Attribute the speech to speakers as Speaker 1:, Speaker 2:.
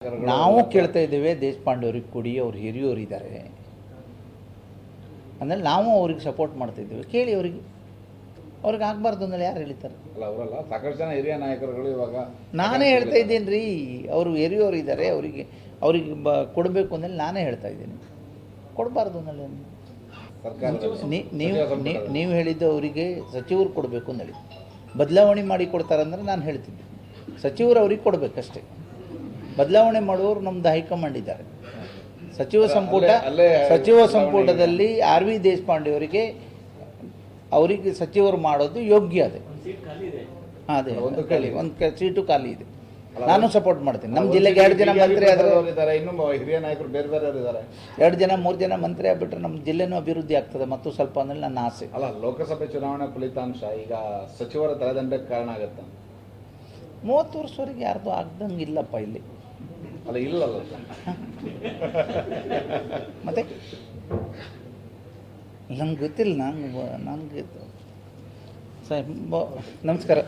Speaker 1: ನಾವು ಕೇಳ್ತಾ ಇದ್ದೇವೆ ದೇಶಪಾಂಡೆ ಅವ್ರಿಗೆ ಕೊಡಿ, ಅವ್ರು ಹಿರಿಯೋರು ಇದ್ದಾರೆ ಅಂದರೆ ನಾವು ಅವ್ರಿಗೆ ಸಪೋರ್ಟ್ ಮಾಡ್ತಾ ಇದ್ದೇವೆ. ಕೇಳಿ ಅವ್ರಿಗೆ ಆಗಬಾರ್ದು ಅಂದ್ರೆ ಯಾರು ಹೇಳ್ತಾರೆ?
Speaker 2: ಅಲ್ಲ ಅವರಲ್ಲ, ಸಾಕಷ್ಟು ಜನ ಹಿರಿಯ ನಾಯಕರುಗಳು ಇವಾಗ
Speaker 1: ನಾನೇ ಹೇಳ್ತಾ ಇದ್ದೇನೆ ರೀ, ಅವರು ಹಿರಿಯೋರು ಇದ್ದಾರೆ, ಅವ್ರಿಗೆ ಕೊಡಬೇಕು ಅಂದೇಳಿ ನಾನೇ ಹೇಳ್ತಾ ಇದ್ದೀನಿ. ಕೊಡಬಾರ್ದು ಅಂದೇಳಿ ನೀವು ಹೇಳಿದ್ದು ಅವರಿಗೆ ಸಚಿವರು ಕೊಡಬೇಕು ಅಂದೇಳಿ. ಬದಲಾವಣೆ ಮಾಡಿ ಕೊಡ್ತಾರಂದ್ರೆ ನಾನು ಹೇಳ್ತಿದ್ದೆ ಸಚಿವರು ಅವ್ರಿಗೆ ಕೊಡಬೇಕಷ್ಟೇ. ಬದಲಾವಣೆ ಮಾಡುವವರು ನಮ್ಮದು ಹೈಕಮಾಂಡ್ ಇದ್ದಾರೆ. ಸಚಿವ ಸಂಪುಟದಲ್ಲಿ ಆರ್ ವಿ ದೇಶಪಾಂಡೆ ಅವರಿಗೆ ಸಚಿವರು ಮಾಡೋದು ಯೋಗ್ಯ. ಅದೇ ಒಂದು ಸೀಟು ಖಾಲಿ ಇದೆ, ನಾನು ಸಪೋರ್ಟ್ ಮಾಡ್ತೀನಿ. ನಮ್ಮ ಜಿಲ್ಲೆಗೆ 2 ಜನ ಮಂತ್ರಿ
Speaker 2: ಇದ್ದಾರೆ, ಇನ್ನೂ ಹಿರಿಯ ನಾಯಕರು ಬೇರೆ ಬೇರೆ ಇದ್ದಾರೆ.
Speaker 1: 2 ಜನ 3 ಜನ ಮಂತ್ರಿ ಆಗ್ಬಿಟ್ರೆ ನಮ್ಮ ಜಿಲ್ಲೆನೂ ಅಭಿವೃದ್ಧಿ ಆಗ್ತದೆ ಮತ್ತು ಸ್ವಲ್ಪ ಅಂದ್ರೆ ನನ್ನ ಆಸೆ.
Speaker 2: ಅಲ್ಲ, ಲೋಕಸಭೆ ಚುನಾವಣೆ ಫಲಿತಾಂಶ ಈಗ ಸಚಿವರ ತಲೆದಂಡಕ್ಕೆ ಕಾರಣ ಆಗುತ್ತೆ.
Speaker 1: 30 ವರ್ಷವರೆಗೆ ಯಾರ್ದು ಆಗ್ದಂಗೆ ಇಲ್ಲಪ್ಪ ಇಲ್ಲಿ.
Speaker 2: ಅಲ್ಲ ಇಲ್ಲಲ್ಲ
Speaker 1: ಮತ್ತೆ ನಮ್ಗೆ ಗೊತ್ತಿಲ್ಲ. ನನಗೆ ಸಾಹೇಬ್ ನಮಸ್ಕಾರ.